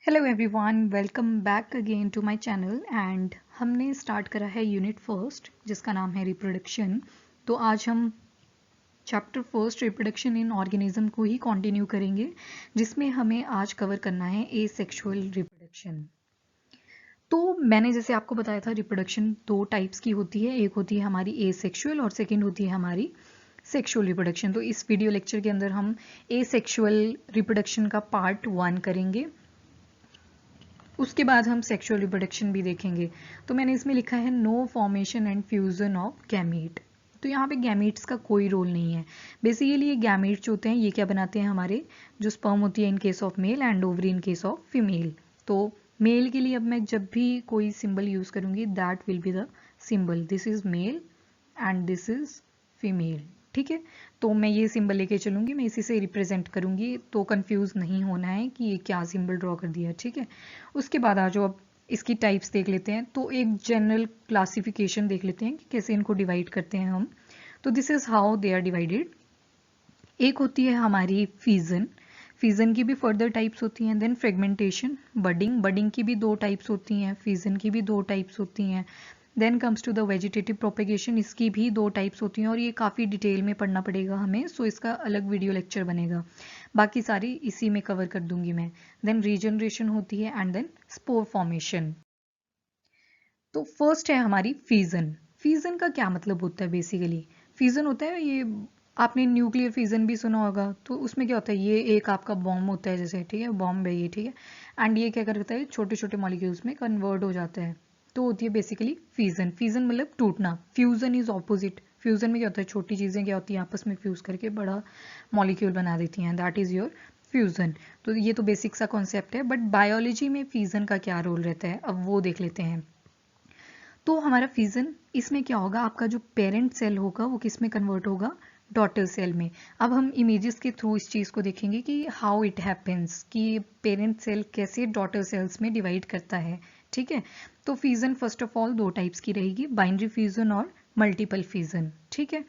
Hello everyone, welcome back again to my channel. And हमने start करा है unit first जिसका नाम है रिप्रोडक्शन। तो आज हम chapter first reproduction in organism को ही कंटिन्यू करेंगे, जिसमें हमें आज कवर करना है एसेक्सुअल रिप्रोडक्शन। तो मैंने जैसे आपको बताया था, रिप्रोडक्शन दो टाइप्स की होती है, एक होती है हमारी एसेक्सुअल और सेकेंड होती है हमारी सेक्सुअल रिप्रोडक्शन। तो इस वीडियो लेक्चर के अंदर हम एसेक्सुअल रिप्रोडक्शन का पार्ट 1 करेंगे, उसके बाद हम सेक्सुअल रिप्रोडक्शन भी देखेंगे। तो मैंने इसमें लिखा है no formation and fusion of gamete. तो यहाँ पे गैमीट्स का कोई रोल नहीं है। बेसिकली ये गैमीट्स होते हैं, ये क्या बनाते हैं, हमारे जो स्पर्म होती है in case of male and ovary in case of female. तो मेल के लिए अब मैं जब भी कोई सिंबल यूज करूंगी, that will be the symbol, this is male and this is female. ठीक है, तो मैं ये सिंबल लेके चलूंगी, मैं इसी से रिप्रेजेंट करूंगी, तो कंफ्यूज नहीं होना है कि ये क्या सिंबल ड्रॉ कर दिया। ठीक है, उसके बाद आ जाओ, अब इसकी टाइप्स देख लेते हैं। तो एक जनरल क्लासिफिकेशन देख लेते हैं कि कैसे इनको डिवाइड करते हैं हम। तो this is how they are divided. एक होती है हमारी फीजन, फीजन की भी फर्दर टाइप्स होती हैं। देन फ्रेगमेंटेशन, बडिंग, बडिंग की भी दो टाइप्स होती हैं, फीजन की भी दो टाइप्स होती हैं। Then comes to the vegetative propagation, इसकी भी दो टाइप्स होती हैं और ये काफ़ी डिटेल में पढ़ना पड़ेगा हमें, सो इसका अलग वीडियो लेक्चर बनेगा। बाकी सारी इसी में कवर कर दूंगी मैं। देन रीजनरेशन होती है एंड देन स्पोर फॉर्मेशन। तो फर्स्ट है हमारी फीजन। फीजन का क्या मतलब होता है? बेसिकली फीजन होता है, ये आपने न्यूक्लियर फिजन भी सुना होगा। तो उसमें क्या होता है, ये एक आपका बॉम्ब होता है जैसे, ठीक है, बॉम्ब है ये, ठीक है, एंड ये क्या करता है, छोटे छोटे मॉलिक्यूल्स में कन्वर्ट हो जाता है। तो होती है बेसिकली फीजन। फीजन मतलब टूटना, फ्यूजन इज ऑपोजिट। फ्यूजन में क्या होता है, छोटी चीजें क्या होती हैं, आपस में फ्यूज करके बड़ा मॉलिक्यूल बना देती हैं, दैट इज योर फ्यूजन। तो ये तो बेसिक सा कॉन्सेप्ट है, बट बायोलॉजी में फ्यूजन का क्या रोल रहता है, अब वो देख लेते हैं। तो हमारा फिजन, इसमें क्या होगा, आपका जो पेरेंट सेल होगा वो किस में कन्वर्ट होगा, डॉटर सेल में। अब हम इमेजेस के थ्रू इस चीज को देखेंगे कि हाउ इट हैपेंस, कि पेरेंट सेल कैसे डॉटर सेल्स में डिवाइड करता है। ठीक है, तो फिजन फर्स्ट ऑफ ऑल दो टाइप्स की रहेगी, बाइनरी फिजन और मल्टीपल फिजन। ठीक है,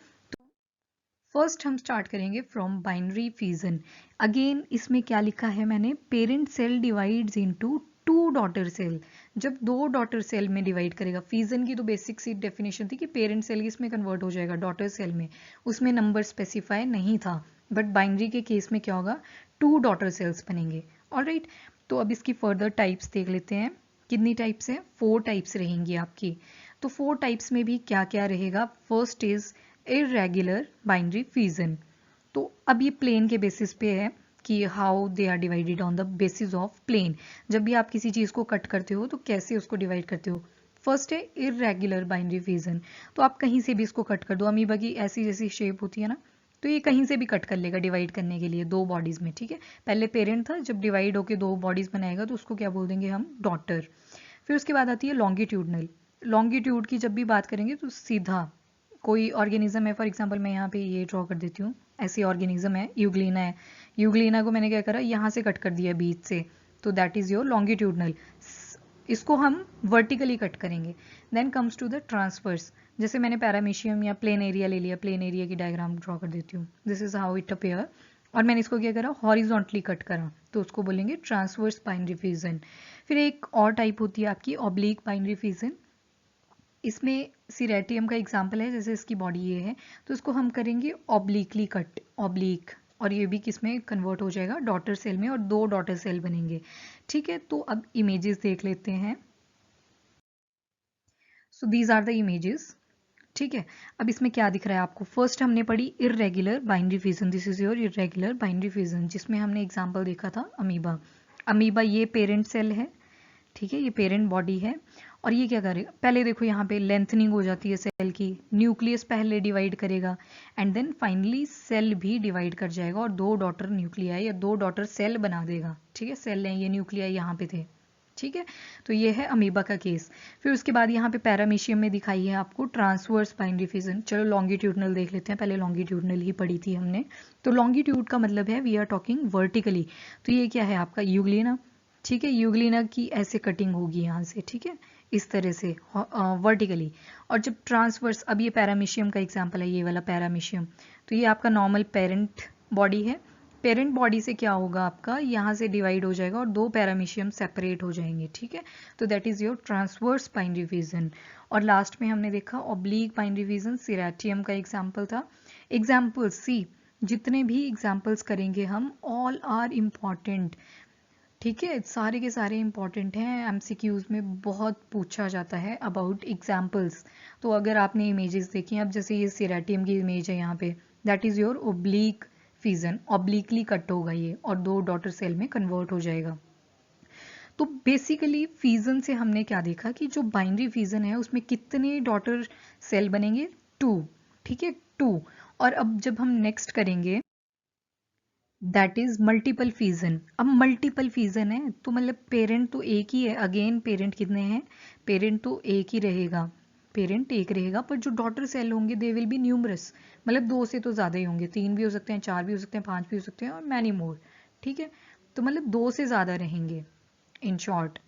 फर्स्ट हम स्टार्ट करेंगे फ्रॉम बाइनरी फिजन। अगेन इसमें क्या लिखा है मैंने, parent cell divides into two daughter cell. जब दो डॉटर सेल में डिवाइड करेगा, फिजन की तो बेसिक सी डेफिनेशन थी कि पेरेंट सेल किसमें कन्वर्ट हो जाएगा, डॉटर सेल में, उसमें नंबर स्पेसिफाई नहीं था। बट बाइनरी के केस में क्या होगा, टू डॉटर सेल्स बनेंगे। ऑलराइट, तो अब इसकी फर्दर टाइप्स देख लेते हैं। कितनी टाइप्स है, 4 टाइप्स रहेंगी आपकी। तो 4 टाइप्स में भी क्या क्या रहेगा, first is irregular binary fission. तो अब ये प्लेन के बेसिस पे है कि how they are divided on the basis of plane. जब भी आप किसी चीज को कट करते हो तो कैसे उसको डिवाइड करते हो। फर्स्ट है इरेगुलर बाइनरी फिजन। तो आप कहीं से भी इसको कट कर दो, अमीबा की ऐसी जैसी शेप होती है ना, तो ये कहीं से भी कट कर लेगा डिवाइड करने के लिए दो बॉडीज में। ठीक है, पहले पेरेंट था, जब डिवाइड होके दो बॉडीज बनाएगा तो उसको क्या बोल देंगे हम, डॉटर। फिर उसके बाद आती है लॉन्गिट्यूडनल। लॉन्गिट्यूड की जब भी बात करेंगे तो सीधा कोई ऑर्गेनिज्म है, फॉर एग्जांपल मैं यहाँ पे ये ड्रॉ कर देती हूँ, ऐसी ऑर्गेनिज्म है, यूग्लिना है। यूग्लिना को मैंने क्या करा, यहाँ से कट कर दिया बीच से, तो दैट इज योर लॉन्गिट्यूडनल। इसको हम वर्टिकली कट करेंगे। Then comes to the transverse, जैसे मैंने पैरामीशियम या प्लेन एरिया ले लिया, प्लेन एरिया की डायग्राम ड्रॉ कर देती हूँ, this is how it appear. और मैंने इसको क्या करा, हॉरिजॉन्टली कट करा, तो उसको बोलेंगे ट्रांसवर्स बाइनरी फिजन। फिर एक और टाइप होती है आपकी ऑब्लिक बाइनरी फिजन। इसमें सीरेटियम का एग्जाम्पल है, जैसे इसकी बॉडी ये है, तो इसको हम करेंगे ऑब्लिकली कट, ऑब्लिक, और ये भी किसमें कन्वर्ट हो जाएगा, डॉटर सेल में, और दो डॉटर सेल बनेंगे। ठीक है, तो अब इमेजेस देख लेते हैं। So these are the images. ठीक है, अब इसमें क्या दिख रहा है आपको, फर्स्ट हमने पढ़ी irregular binary fission, this is your irregular binary fission, जिसमें हमने एग्जाम्पल देखा था अमीबा। अमीबा ये पेरेंट सेल है, ठीक है, ये पेरेंट बॉडी है, और ये क्या करेगा, पहले देखो यहाँ पे लेंथनिंग हो जाती है सेल की, न्यूक्लियस पहले डिवाइड करेगा, एंड देन फाइनली सेल भी डिवाइड कर जाएगा और दो डॉटर न्यूक्लियाई या दो डॉटर सेल बना देगा। ठीक है, सेल है, ये न्यूक्लियाई यहाँ पे थे। ठीक है, तो ये है अमीबा का केस। फिर उसके बाद यहाँ पे पैरामीशियम में दिखाई है आपको ट्रांसवर्स बाइनरी फिजन। चलो लॉन्गिट्यूडनल देख लेते हैं, पहले लॉन्गिट्यूडनल ही पढ़ी थी हमने। तो लॉन्गिट्यूड का मतलब है वी आर टॉकिंग वर्टिकली। तो ये क्या है आपका, यूग्लिना। ठीक है, यूग्लिना की ऐसे कटिंग होगी यहाँ से, ठीक है, इस तरह से वर्टिकली। और जब ट्रांसवर्स, अब ये पैरामीशियम का एग्जाम्पल है, ये वाला पैरामीशियम, तो ये आपका नॉर्मल पेरेंट बॉडी है, पेरेंट बॉडी से क्या होगा, आपका यहाँ से डिवाइड हो जाएगा और दो पैरामीशियम सेपरेट हो जाएंगे, ठीक है। तो that is your transverse binary vision. और लास्ट में हमने देखा ऑब्लीक बाइनरी विजन, सीरेटियम का एग्जाम्पल था। एग्जाम्पल सी, जितने भी एग्जाम्पल्स करेंगे हम, ऑल आर इम्पॉर्टेंट, ठीक है, सारे के सारे इंपॉर्टेंट हैं। एमसीक्यूज में बहुत पूछा जाता है अबाउट एग्जाम्पल्स। तो अगर आपने इमेजेस देखी, अब जैसे ये सीरेटियम की इमेज है यहाँ पे, that is your oblique fission, obliquely cut होगा ये और दो डॉटर सेल में कन्वर्ट हो जाएगा। तो बेसिकली फिजन से हमने क्या देखा कि जो बाइनरी फिजन है उसमें कितने डॉटर सेल बनेंगे, 2, ठीक है, 2। और अब जब हम नेक्स्ट करेंगे दैट इज मल्टीपल फिजन। अब मल्टीपल फिजन है तो मतलब पेरेंट तो एक ही है, अगेन पेरेंट कितने हैं, पेरेंट तो एक ही रहेगा, पेरेंट एक रहेगा, पर जो डॉटर सेल होंगे दे विल बी न्यूमरस, मतलब 2 से तो ज़्यादा ही होंगे, 3 भी हो सकते हैं, 4 भी हो सकते हैं, 5 भी हो सकते हैं और मैनी मोर, ठीक है। तो मतलब 2 से ज़्यादा रहेंगे इन शॉर्ट।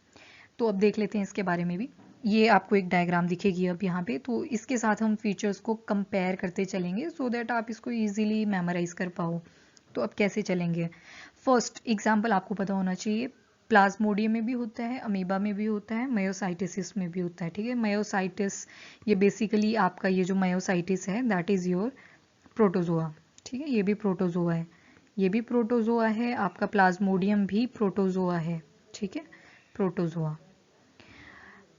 तो अब देख लेते हैं इसके बारे में भी। ये आपको एक डायग्राम दिखेगी अब यहाँ पे, तो इसके साथ हम फीचर्स को कंपेयर करते चलेंगे सो दैट आप इसको इजीली मेमोराइज कर पाओ। तो अब कैसे चलेंगे, फर्स्ट एग्जाम्पल आपको पता होना चाहिए, प्लाज्मोडियम में भी होता है, अमीबा में भी होता है, मायोसाइटिस में भी होता है, ठीक है। मायोसाइटिस, ये बेसिकली आपका ये जो मायोसाइटिस है दैट इज योर प्रोटोजोआ, ठीक है, ये भी प्रोटोजोआ है, ये भी प्रोटोजोआ है, आपका प्लाज्मोडियम भी प्रोटोजोआ है, ठीक है, प्रोटोजोआ।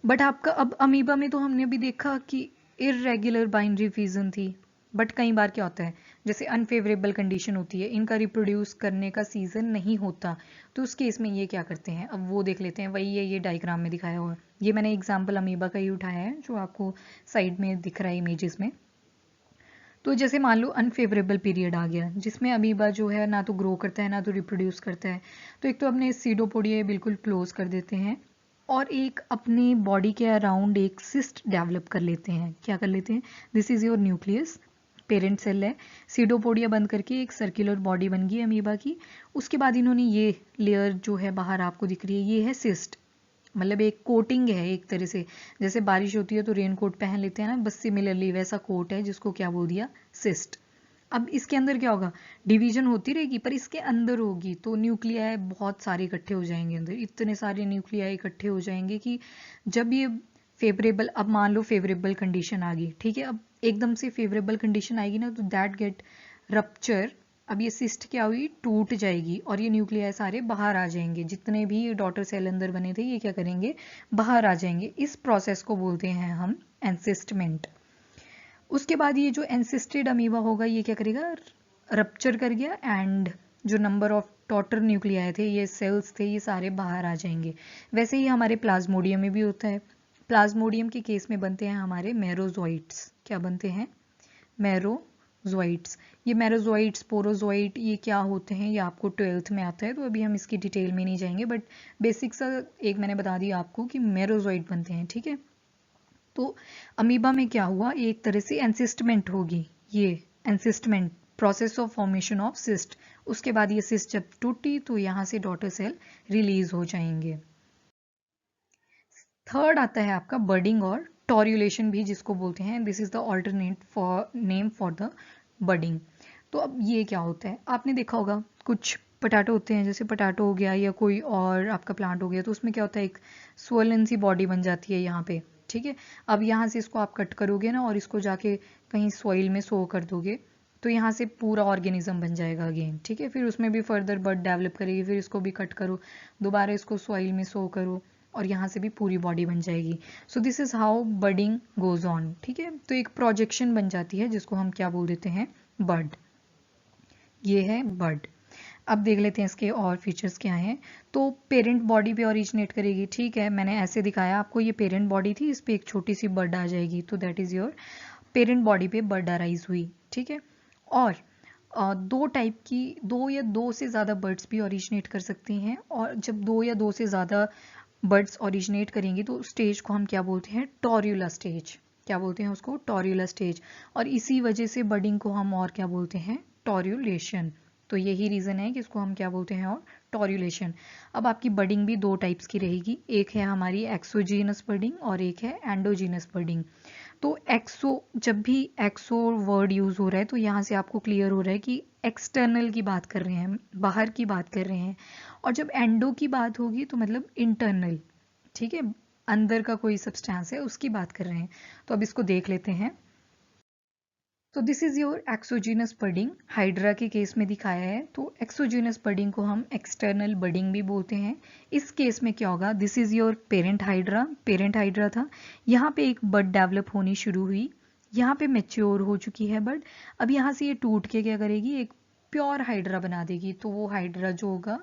बट आपका अब अमीबा में तो हमने अभी देखा कि इररेगुलर बाइनरी फिजन थी, बट कई बार क्या होता है, जैसे अनफेवरेबल कंडीशन होती है, इनका रिप्रोड्यूस करने का सीजन नहीं होता, तो उस केस में ये क्या करते हैं, अब वो देख लेते हैं। वही है, ये डायग्राम में दिखाया हुआ है, ये मैंने एग्जांपल अमीबा का ही उठाया है जो आपको साइड में दिख रहा है इमेजेस में। तो जैसे मान लो अनफेवरेबल पीरियड आ गया जिसमें अमीबा जो है ना तो ग्रो करता है ना तो रिप्रोड्यूस करता है, तो एक तो अपने सीडोपोडिया बिल्कुल क्लोज कर देते हैं और एक अपनी बॉडी के अराउंड एक सिस्ट डेवलप कर लेते हैं। क्या कर लेते हैं, this is your nucleus, parent cell है, सीडोपोडिया बंद करके एक सर्कुलर बॉडी बन गई अमीबा की। उसके बाद इन्होंने ये लेयर जो है बाहर आपको दिख रही है, ये है सिस्ट, मतलब एक कोटिंग है एक तरह से, जैसे बारिश होती है तो रेन कोट पहन लेते हैं ना, बस सिमिलरली वैसा कोट है जिसको क्या बोल दिया, सिस्ट। अब इसके अंदर क्या होगा, डिवीजन होती रहेगी पर इसके अंदर होगी, तो न्यूक्लियाई बहुत सारे इकट्ठे हो जाएंगे अंदर, इतने सारे न्यूक्लियाई इकट्ठे हो जाएंगे कि जब ये फेवरेबल, अब मान लो फेवरेबल कंडीशन आ गई, ठीक है, अब एकदम से फेवरेबल कंडीशन आएगी ना तो दैट गेट रप्चर। अब ये सिस्ट क्या हुई, टूट जाएगी और ये न्यूक्लियाई सारे बाहर आ जाएंगे, जितने भी डॉटर सेल अंदर बने थे ये क्या करेंगे, बाहर आ जाएंगे। इस प्रोसेस को बोलते हैं हम एंसिस्टमेंट। उसके बाद ये जो एंसिस्टेड अमीबा होगा ये क्या करेगा, रप्चर कर गया एंड जो नंबर ऑफ डॉटर न्यूक्लियाई थे, ये सेल्स थे, ये सारे बाहर आ जाएंगे। वैसे ही हमारे प्लाज्मोडियम में भी होता है। प्लाज्मोडियम के केस में बनते हैं हमारे मेरोजोइट्स, क्या बनते हैं, मेरोजोइट्स। ये मेरोजोइट्स, पोरोजोइट, ये क्या होते हैं ये आपको 12th में आता है, तो अभी हम इसकी डिटेल में नहीं जाएंगे, बट बेसिक सा एक मैंने बता दिया आपको कि मेरोजोइट बनते हैं, ठीक है। तो अमीबा में क्या हुआ, एक तरह से एंसिस्टमेंट होगी, ये encystment, process of formation of cyst. उसके बाद ये सिस्ट जब टूटी तो यहाँ से डॉटर सेल रिलीज हो जाएंगे। थर्ड आता है आपका बडिंग और टॉर्युलेशन भी जिसको बोलते हैं, this is the alternate for name for the budding. तो अब ये क्या होता है, आपने देखा होगा कुछ पटाटो होते हैं, जैसे पटाटो हो गया या कोई और आपका प्लांट हो गया, तो उसमें क्या होता है, एक स्वोलन सी बॉडी बन जाती है यहाँ पे, ठीक है। अब यहाँ से इसको आप कट करोगे ना और इसको जाके कहीं सॉइल में सो कर दोगे तो यहाँ से पूरा ऑर्गेनिज्म बन जाएगा अगेन, ठीक है। फिर उसमें भी फर्दर बड डेवलप करेगी, फिर इसको भी कट करो, दोबारा इसको सॉइल में सो करो और यहाँ से भी पूरी बॉडी बन जाएगी। So this is how budding goes on, ठीक है। तो एक प्रोजेक्शन बन जाती है जिसको हम क्या बोल देते हैं, बड। ये है बड। अब देख लेते हैं इसके और फीचर्स क्या हैं। तो पेरेंट बॉडी पे ओरिजिनेट करेगी, ठीक है, मैंने ऐसे दिखाया आपको, ये पेरेंट बॉडी थी, इस पे एक छोटी सी बड आ जाएगी, तो that is your parent body पे बड अराइज हुई, ठीक है। और दो टाइप की, दो या दो से ज़्यादा बर्ड्स भी ओरिजिनेट कर सकती हैं, और जब दो या दो से ज़्यादा बर्ड्स ओरिजिनेट करेंगी तो स्टेज को हम क्या बोलते हैं, टॉर्यूला स्टेज, क्या बोलते हैं उसको, टॉर्यूला स्टेज। और इसी वजह से बडिंग को हम और क्या बोलते हैं, टॉर्यूलेशन। तो यही रीज़न है कि इसको हम क्या बोलते हैं, और टॉर्यूलेशन। अब आपकी बडिंग भी दो टाइप्स की रहेगी, एक है हमारी एक्सोजीनस बडिंग और एक है एंडोजीनस बडिंग। तो एक्सो, जब भी एक्सो वर्ड यूज हो रहा है तो यहाँ से आपको क्लियर हो रहा है कि एक्सटर्नल की बात कर रहे हैं, बाहर की बात कर रहे हैं। और जब एंडो की बात होगी तो मतलब इंटरनल, ठीक है, अंदर का कोई सब्सटेंस है उसकी बात कर रहे हैं। तो अब इसको देख लेते हैं। तो this is your exogenous budding, hydra के केस में दिखाया है। तो एक्सोजीनस बडिंग को हम एक्सटर्नल बडिंग भी बोलते हैं। इस केस में क्या होगा, this is your parent hydra, parent hydra था, यहाँ पे एक बड डेवलप होनी शुरू हुई, यहाँ पे मेच्योर हो चुकी है बड। अब यहाँ से ये टूट के क्या करेगी, एक प्योर हाइड्रा बना देगी। तो वो हाइड्रा जो होगा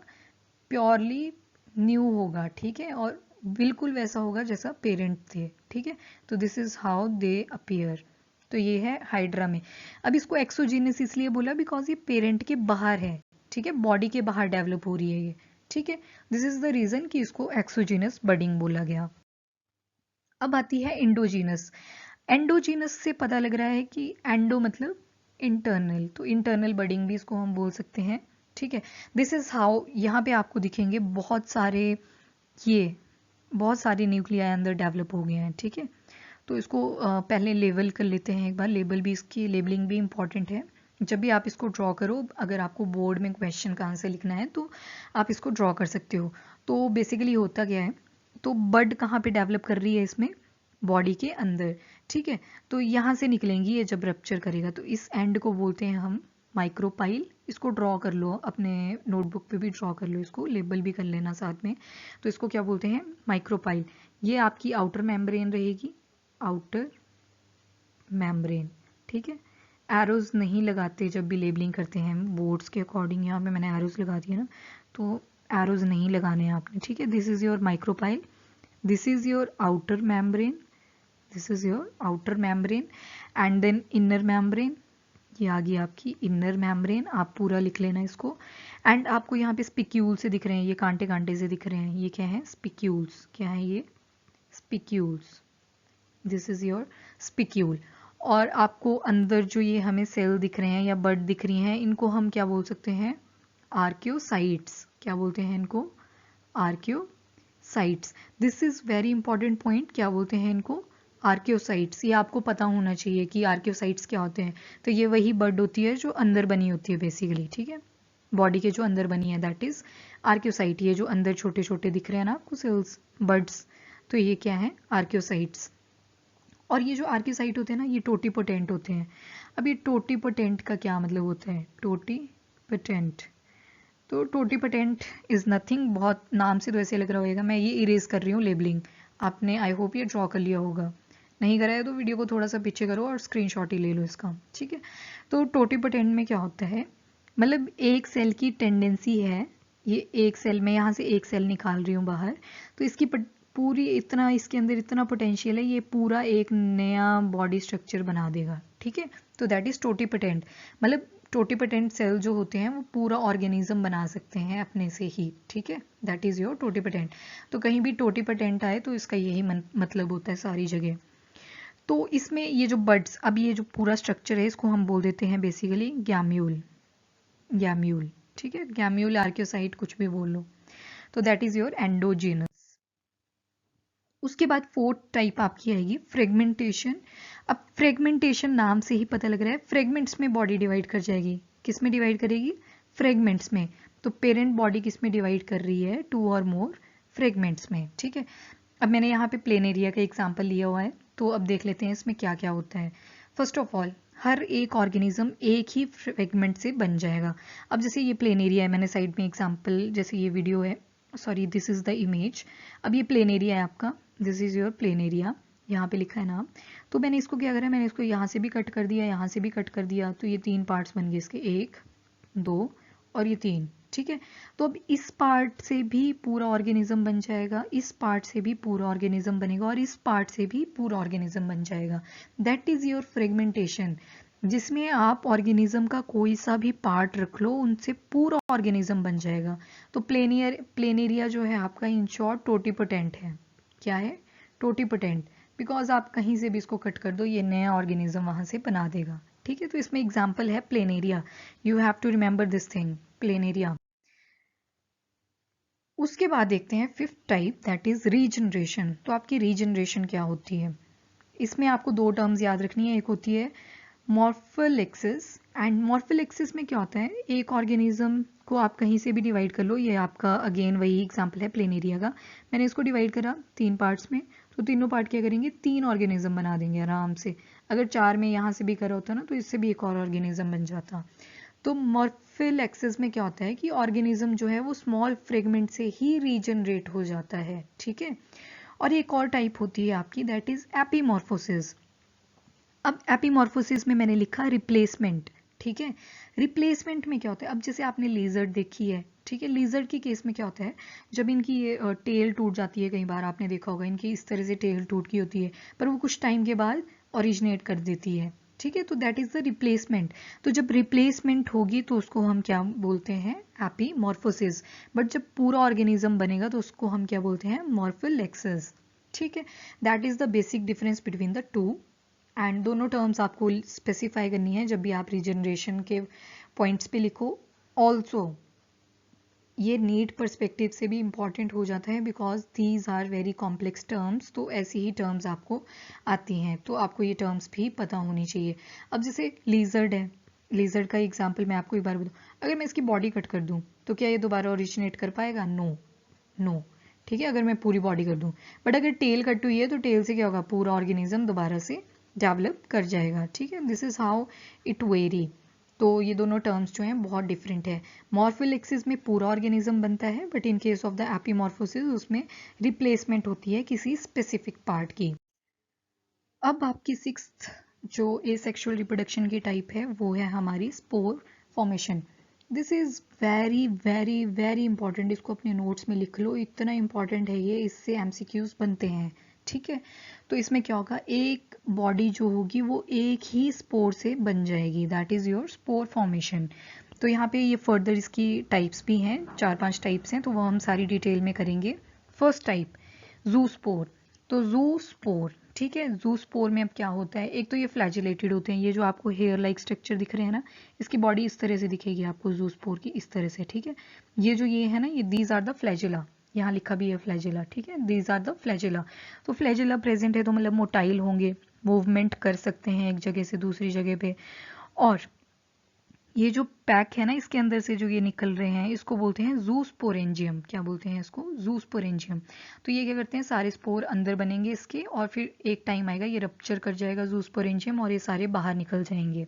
प्योरली न्यू होगा, ठीक है, और बिल्कुल वैसा होगा जैसा पेरेंट थे, ठीक है। तो this is how they appear. तो ये है हाइड्रा में। अब इसको एक्सोजीनस इसलिए बोला बिकॉज ये पेरेंट के बाहर है, ठीक है, बॉडी के बाहर डेवलप हो रही है ये, ठीक है। दिस इज द रीजन कि इसको एक्सोजीनस बडिंग बोला गया। अब आती है एंडोजीनस। एंडोजीनस से पता लग रहा है कि एंडो मतलब इंटरनल, तो इंटरनल बडिंग भी इसको हम बोल सकते हैं, ठीक है। दिस इज हाउ, यहाँ पे आपको दिखेंगे ये बहुत सारे न्यूक्लियाई अंदर डेवलप हो गए हैं, ठीक है। तो इसको पहले लेबल कर लेते हैं एक बार, लेबल भी, इसकी लेबलिंग भी इंपॉर्टेंट है। जब भी आप इसको ड्रॉ करो, अगर आपको बोर्ड में क्वेश्चन का आंसर लिखना है तो आप इसको ड्रॉ कर सकते हो। तो बेसिकली होता क्या है, तो बड कहाँ पे डेवलप कर रही है, इसमें बॉडी के अंदर, ठीक है। तो यहाँ से निकलेंगी ये जब रप्चर करेगा, तो इस एंड को बोलते हैं हम माइक्रोपाइल। इसको ड्रॉ कर लो, अपने नोटबुक पे भी ड्रॉ कर लो, इसको लेबल भी कर लेना साथ में। तो इसको क्या बोलते हैं, माइक्रोपाइल। ये आपकी आउटर मेम्ब्रेन रहेगी, आउटर मेम्ब्रेन, ठीक है। एरोज नहीं लगाते जब भी लेबलिंग करते हैं बोर्ड्स के अकॉर्डिंग, यहाँ पे मैंने एरोज लगा दिया ना, तो एरोज नहीं लगाने हैं आपने, ठीक है। This is your micropyle, this is your outer membrane, this is your outer membrane, and then inner membrane. ये आ गई आपकी इनर मेम्ब्रेन, आप पूरा लिख लेना इसको। एंड आपको यहाँ पे स्पिक्यूल से दिख रहे हैं, ये कांटे कांटे से दिख रहे हैं, ये क्या है, स्पिक्यूल्स। क्या है ये, spicules. This is your spicule. और आपको अंदर जो ये हमें सेल दिख रहे हैं या बड दिख रही हैं, इनको हम क्या बोल सकते हैं, आर्क्योसाइट्स। क्या बोलते हैं इनको, archaeocytes. This is very important point, क्या बोलते हैं इनको, आर्क्योसाइट्स। ये आपको पता होना चाहिए कि आर्क्योसाइट्स क्या होते हैं। तो ये वही बड होती है जो अंदर बनी होती है बेसिकली, ठीक है, बॉडी के जो अंदर बनी है, दैट इज आर्क्योसाइट। ये जो अंदर छोटे छोटे दिख रहे हैं ना आपको सेल्स, बड्स, तो ये क्या है, आर्क्योसाइट्स। और ये जो आर्क्योसाइट होते हैं ना, ये टोटीपोटेंट होते हैं। अब ये टोटीपोटेंट का क्या मतलब होता है, टोटीपोटेंट। तो टोटीपोटेंट इज नथिंग, बहुत नाम से तो ऐसे लग रहा होगा। मैं ये इरेज कर रही हूँ लेबलिंग, आपने आई होप ये ड्रॉ कर लिया होगा, नहीं करा है तो वीडियो को थोड़ा सा पीछे करो और स्क्रीनशॉट ही ले लो इसका, ठीक है। तो टोटीपोटेंट में क्या होता है, मतलब एक सेल की टेंडेंसी है, ये एक सेल में, यहाँ से एक सेल निकाल रही हूँ बाहर, तो इसकी पूरी इतना, इसके अंदर इतना पोटेंशियल है, ये पूरा एक नया बॉडी स्ट्रक्चर बना देगा, ठीक है। तो दैट इज टोटीपोटेंट। मतलब टोटीपोटेंट सेल जो होते हैं वो पूरा ऑर्गेनिज्म बना सकते हैं अपने से ही, ठीक है, दैट इज योर टोटीपोटेंट। तो कहीं भी टोटीपोटेंट आए तो इसका यही मतलब होता है सारी जगह। तो इसमें ये जो बड्स, अब ये जो पूरा स्ट्रक्चर है इसको हम बोल देते हैं बेसिकली गैम्यूल, गैम्यूल, ठीक है, गैम्यूल, आर्क्योसाइट, कुछ भी बोल लो। तो दैट इज योर एंडोजीनस। उसके बाद फोर्थ टाइप आपकी आएगी फ्रेगमेंटेशन। अब फ्रेगमेंटेशन नाम से ही पता लग रहा है, फ्रेगमेंट्स में बॉडी डिवाइड कर जाएगी। किस में डिवाइड करेगी, फ्रेगमेंट्स में। तो पेरेंट बॉडी किस में डिवाइड कर रही है, 2 और मोर फ्रेगमेंट्स में, ठीक है। अब मैंने यहाँ पे प्लेन एरिया का एग्जाम्पल लिया हुआ है, तो अब देख लेते हैं इसमें क्या क्या होता है। फर्स्ट ऑफ ऑल, हर एक ऑर्गेनिज्म एक ही फ्रेगमेंट से बन जाएगा। अब जैसे ये प्लेन एरिया है, मैंने साइड में एग्जाम्पल, जैसे ये वीडियो है, sorry this is the image. अब ये प्लेन एरिया है आपका, this is your plain area, यहाँ पे लिखा है नाम। तो मैंने इसको क्या करा, मैंने इसको यहाँ से भी कट कर दिया, यहाँ से भी कट कर दिया, तो ये 3 पार्ट्स बन गए इसके, 1 2 और ये 3, ठीक है। तो अब इस पार्ट से भी पूरा ऑर्गेनिज्म बन जाएगा, इस पार्ट से भी पूरा ऑर्गेनिज्म बनेगा, और इस पार्ट से भी पूरा ऑर्गेनिज्म बन जाएगा। दैट इज योर फ्रेगमेंटेशन, जिसमें आप ऑर्गेनिज्म का कोई सा भी पार्ट रख लो, उनसे पूरा ऑर्गेनिज्म बन जाएगा। तो प्लेन एरिया जो है आपका, इन शॉर्ट टोटीपोटेंट है। क्या है, टोटीपोटेंट, बिकॉज आप कहीं से भी इसको कट कर दो, ये नया ऑर्गेनिज्म वहां से बना देगा, ठीक है। तो इसमें एग्जाम्पल है planaria, you have to remember this thing, planaria. उसके बाद देखते हैं fifth type, that is regeneration. तो आपकी रीजनरेशन क्या होती है, इसमें आपको दो टर्म्स याद रखनी है, एक होती है मॉर्फोलेक्सिस एंड मॉर्फोलेक्सिस में क्या होता है, एक ऑर्गेनिज्म को आप कहीं से भी डिवाइड कर लो, ये आपका अगेन वही एग्जांपल है प्लेन एरिया का, मैंने इसको डिवाइड करा 3 पार्ट्स में, तो तीनों पार्ट क्या करेंगे, 3 ऑर्गेनिज्म बना देंगे आराम से। अगर 4 में यहाँ से भी करा होता ना तो इससे भी एक और ऑर्गेनिज्म बन जाता। तो मॉर्फोलेक्सिस में क्या होता है कि ऑर्गेनिज्म जो है वो स्मॉल फ्रेगमेंट से ही रीजनरेट हो जाता है, ठीक है। और एक और टाइप होती है आपकी, दैट इज एपीमॉर्फोसिस। अब एपीमॉर्फोसिस में मैंने लिखा रिप्लेसमेंट, ठीक है। रिप्लेसमेंट में क्या होता है, अब जैसे आपने लेजर्ड देखी है, ठीक है, लेजर्ड के केस में क्या होता है, जब इनकी ये टेल टूट जाती है, कई बार आपने देखा होगा इनकी इस तरह से टेल टूट की होती है, पर वो कुछ टाइम के बाद ओरिजिनेट कर देती है, ठीक है, तो दैट इज द रिप्लेसमेंट। तो जब रिप्लेसमेंट होगी तो उसको हम क्या बोलते हैं, एपीमॉर्फोसिस। बट जब पूरा ऑर्गेनिज्म बनेगा तो उसको हम क्या बोलते हैं, मॉर्फोलेक्सिस, ठीक है। That is the basic difference between the two. And दोनों टर्म्स आपको स्पेसिफाई करनी है जब भी आप रीजनरेशन के पॉइंट्स पे लिखो। ऑल्सो ये नीट परस्पेक्टिव से भी इंपॉर्टेंट हो जाता है because these are very complex terms, तो ऐसी ही टर्म्स आपको आती हैं, तो आपको ये टर्म्स भी पता होनी चाहिए। अब जैसे लीजर्ड है, लीजर्ड का एग्जाम्पल मैं आपको एक बार बताऊँ, अगर मैं इसकी बॉडी कट कर दूँ तो क्या ये दोबारा ओरिजिनेट कर पाएगा, नो नो, ठीक है, अगर मैं पूरी बॉडी कर दूँ। बट अगर टेल कट हुई है तो टेल से क्या होगा, पूरा ऑर्गेनिज्म दोबारा से डेवलप कर जाएगा, ठीक है। This is how it very. तो ये दोनों टर्म्स जो हैं बहुत डिफरेंट है। मॉर्फोलेक्सिस में पूरा ऑर्गेनिज्म बनता है, but in case of the एपीमॉर्फोसिस उसमें रिप्लेसमेंट होती है किसी स्पेसिफिक पार्ट की। अब आपकी सिक्स्थ जो एसेक्सुअल रिप्रोडक्शन की टाइप है वो है हमारी spore formation. This is very very very important, इसको अपने नोट्स में लिख लो, इतना इंपॉर्टेंट है ये, इससे एमसीक्यूज बनते हैं, ठीक है। तो इसमें क्या होगा, एक बॉडी जो होगी वो एक ही स्पोर से बन जाएगी, that is your spore formation. तो यहाँ पे ये फर्दर इसकी टाइप्स भी हैं, 4-5 टाइप्स हैं, तो वो हम सारी डिटेल में करेंगे। फर्स्ट टाइप जू स्पोर। तो जू स्पोर, ठीक है, जू स्पोर में अब क्या होता है, एक तो ये फ्लैजिलेटेड होते हैं, ये जो आपको हेयर लाइक स्ट्रक्चर दिख रहे हैं ना, इसकी बॉडी इस तरह से दिखेगी आपको जू स्पोर की, इस तरह से, ठीक है। ये जो ये है ना, ये दीज आर द फ्लैजिला, यहाँ लिखा भी है फ्लैजिला, ठीक है, दीज आर द फ्लैजिला। तो फ्लैजिला प्रेजेंट है तो मतलब मोटाइल होंगे, मूवमेंट कर सकते हैं एक जगह से दूसरी जगह पे। और ये जो पैक है ना, इसके अंदर से जो ये निकल रहे हैं, इसको बोलते हैं जूस्पोरेंजियम। क्या बोलते हैं इसको, जूस्पोरेंजियम। तो ये क्या करते हैं, सारे स्पोर अंदर बनेंगे इसके, और फिर एक टाइम आएगा ये रप्चर कर जाएगा जूस्पोरेंजियम और ये सारे बाहर निकल जाएंगे।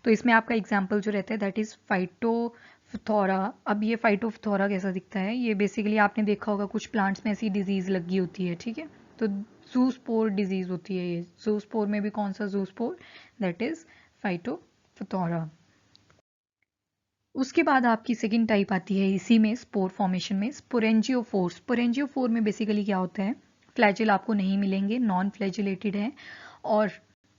तो इसमें आपका एग्जाम्पल जो रहता है दैट इज फाइटोफथोरा। अब ये फाइटोफथोरा कैसा दिखता है, ये बेसिकली आपने देखा होगा कुछ प्लांट्स में ऐसी डिजीज लगी होती है, ठीक है, तो जूस्पोर डिजीज होती है ये। जूस्पोर में भी कौन सा जूस्पोर, दैट इज फाइटोफथोरा। उसके बाद आपकी सेकंड टाइप आती है इसी में स्पोर फॉर्मेशन में, स्पोरेंजियोफोर। स्पोरेंजियोफोर में बेसिकली क्या होता है, फ्लैजिल आपको नहीं मिलेंगे, नॉन फ्लैजिलेटेड है, और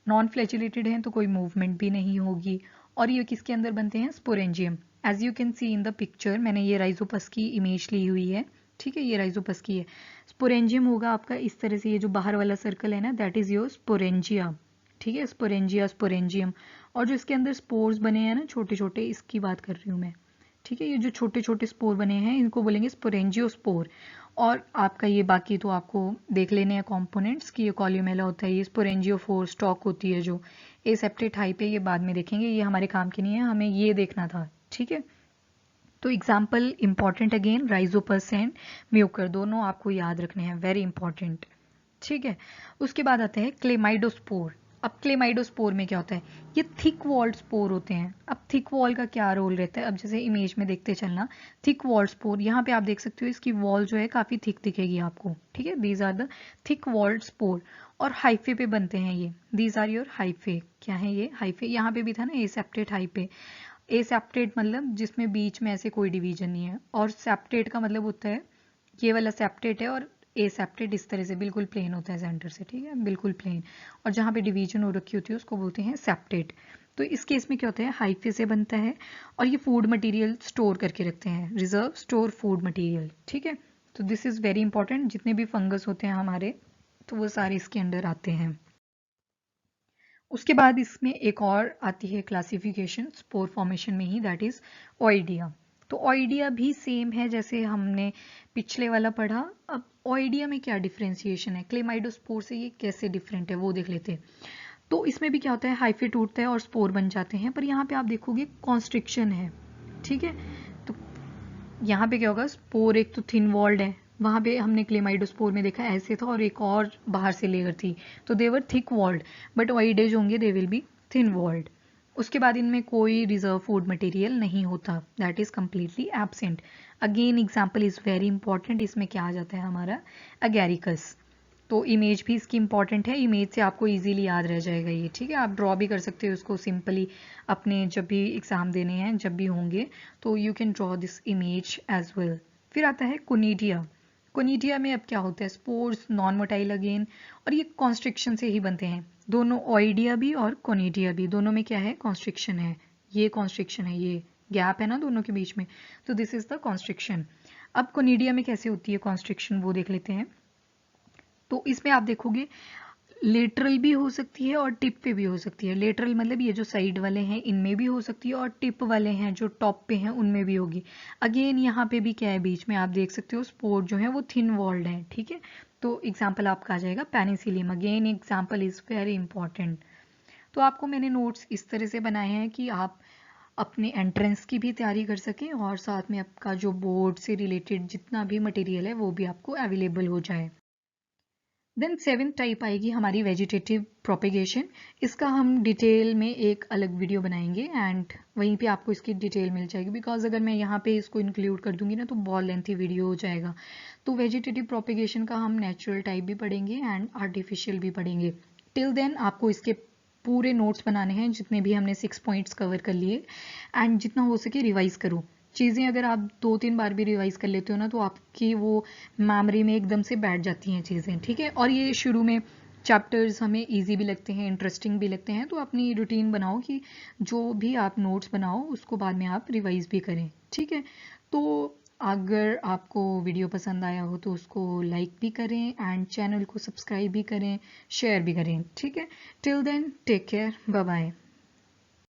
नॉन फ्लैजिलेटेड हैं तो कोई मूवमेंट भी नहीं होगी। और ये किसके अंदर बनते हैं, sporangium. As you can see in the picture, मैंने ये राइजोपस की इमेज ली हुई है, ठीक है, ये राइजोपस की है। स्पोरेंजियम होगा आपका इस तरह से, ये जो बाहर वाला सर्कल है ना, दैट इज योर स्पोरेंजिया, ठीक है, स्पोरेंजिया, स्पोरेंजियम। और जो इसके अंदर स्पोर्स बने हैं ना छोटे छोटे, इसकी बात कर रही हूँ मैं, ठीक है, ये जो छोटे छोटे स्पोर बने हैं इनको बोलेंगे स्पोरेंजियोस्पोर। और आपका ये बाकी तो आपको देख लेने हैं कंपोनेंट्स कि ये कॉल्यूमेला होता है, ये स्पोरेंजियोफोर स्टॉक होती है जो एसेप्टेट हाइप है, ये बाद में देखेंगे, ये हमारे काम की नहीं है, हमें ये देखना था, ठीक है। तो example important again, Rhizopus and Mucor, दोनों आपको याद रखने हैं, वेरी इंपॉर्टेंट, ठीक है। उसके बाद आते हैं क्लेमाइडोस्पोर। अब क्लेमाइडोस्पोर में क्या होता है, ये थिक वॉल्ड स्पोर होते हैं। अब थिक वॉल का क्या रोल रहता है, अब जैसे इमेज में देखते चलना, थिक वॉल्ड स्पोर, यहाँ पे आप देख सकते हो इसकी वॉल जो है काफी थिक दिखेगी आपको, ठीक है, these are the thick walled spore. और हाइफे पे बनते हैं ये, दीज आर योर हाइफे। क्या है ये, हाइफे, यहाँ पे भी था ना एसेप्टेट हाइफे। एसेप्टेट मतलब जिसमें बीच में ऐसे कोई डिवीजन नहीं है, और सेप्टेट का मतलब होता है ये वाला सेप्टेट है, और ए सेप्टेट इस तरह से बिल्कुल प्लेन होता है सेंटर से, ठीक है, बिल्कुल प्लेन। और जहाँ पे डिवीजन हो रखी होती है उसको बोलते हैं सेप्टेट। तो इस केस में क्या होता है, हाइफे से बनता है, और ये फूड मटेरियल स्टोर करके रखते हैं, रिजर्व स्टोर फूड मटेरियल, ठीक है। तो दिस इज वेरी इंपॉर्टेंट, जितने भी फंगस होते हैं हमारे तो वो सारे इसके अंडर आते हैं। उसके बाद इसमें एक और आती है क्लासिफिकेशन स्पोर फॉर्मेशन में ही, दैट इज ओइडिया। तो ओइडिया भी सेम है जैसे हमने पिछले वाला पढ़ा। अब ओइडिया में क्या डिफ्रेंसिएशन है, क्लेमाइडोस्पोर से ये कैसे डिफरेंट है वो देख लेते हैं। तो इसमें भी क्या होता है, हाइफे टूटता है और स्पोर बन जाते हैं, पर यहाँ पे आप देखोगे कॉन्स्ट्रिक्शन है, ठीक है। तो यहाँ पे क्या होगा, स्पोर एक तो थिन वॉल्ड है, वहाँ पे हमने क्लेमाइडोस्पोर में देखा ऐसे था, और एक और बाहर से लेयर थी, तो they're thick walled, but oidia जो होंगे they will be thin walled. उसके बाद इनमें कोई रिजर्व फूड मटेरियल नहीं होता, that is completely absent. Again example is very important, इसमें क्या आ जाता है हमारा अगैरिकस। तो इमेज भी इसकी इंपॉर्टेंट है, इमेज से आपको इजीली याद रह जाएगा ये, ठीक है। आप ड्रॉ भी कर सकते हो उसको सिंपली, अपने जब भी एग्जाम देने हैं जब भी होंगे, तो you can draw this image as well. फिर आता है कोनिडिया। कोनिडिया में अब क्या होता है, स्पोर्स नॉन मोटाइल अगेन, और ये कॉन्स्ट्रिक्शन से ही बनते हैं दोनों, ओइडिया भी और कोनिडिया भी, दोनों में क्या है, कॉन्स्ट्रिक्शन है। ये कॉन्स्ट्रिक्शन है, ये गैप है ना दोनों के बीच में, तो दिस इज द कॉन्स्ट्रिक्शन। अब कोनिडिया में कैसे होती है कॉन्स्ट्रिक्शन वो देख लेते हैं। तो इसमें आप देखोगे लेटरल भी हो सकती है और टिप पे भी हो सकती है। लेटरल मतलब ये जो साइड वाले हैं इनमें भी हो सकती है, और टिप वाले हैं जो टॉप पे हैं उनमें भी होगी। अगेन यहाँ पे भी क्या है, बीच में आप देख सकते हो स्पोर जो है वो थिन वॉल्ड है, ठीक है। तो एग्जाम्पल आपका आ जाएगा Penicillium. Again example is very important. तो आपको मैंने नोट्स इस तरह से बनाए हैं कि आप अपने एंट्रेंस की भी तैयारी कर सकें, और साथ में आपका जो बोर्ड से रिलेटेड जितना भी मटेरियल है वो भी आपको अवेलेबल हो जाए। देन सेवेंथ टाइप आएगी हमारी वेजिटेटिव प्रोपेगेशन। इसका हम डिटेल में एक अलग वीडियो बनाएंगे, एंड वहीं पे आपको इसकी डिटेल मिल जाएगी, बिकॉज अगर मैं यहाँ पे इसको इंक्लूड कर दूंगी ना तो बहुत लेंथी वीडियो हो जाएगा। तो वेजिटेटिव प्रोपेगेशन का हम नेचुरल टाइप भी पढ़ेंगे एंड आर्टिफिशियल भी पढ़ेंगे। टिल देन आपको इसके पूरे नोट्स बनाने हैं, जितने भी हमने 6 पॉइंट्स कवर कर लिए, एंड जितना हो सके रिवाइज करो चीज़ें। अगर आप 2-3 बार भी रिवाइज कर लेते हो ना तो आपकी वो मेमोरी में एकदम से बैठ जाती हैं चीज़ें, ठीक है। और ये शुरू में चैप्टर्स हमें इजी भी लगते हैं, इंटरेस्टिंग भी लगते हैं, तो अपनी रूटीन बनाओ कि जो भी आप नोट्स बनाओ उसको बाद में आप रिवाइज भी करें, ठीक है। तो अगर आपको वीडियो पसंद आया हो तो उसको लाइक भी करें, एंड चैनल को सब्सक्राइब भी करें, शेयर भी करें, ठीक है। Till then take care, bye bye.